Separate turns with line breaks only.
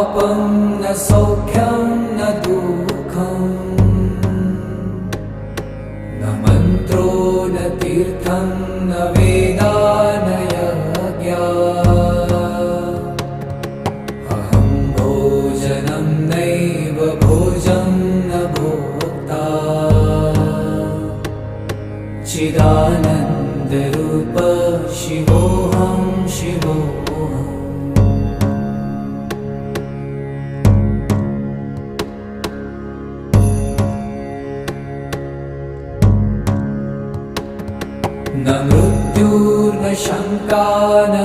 पापं न सौख्यं न दुःखं न मन्त्रो न तीर्थं न वेदा न यज्ञा अहं भोजनं नैव भोजं न भोक्ता चिदानन्दरूप शिवोऽहं शिवोऽहम् न मृत्युर्न शङ्का न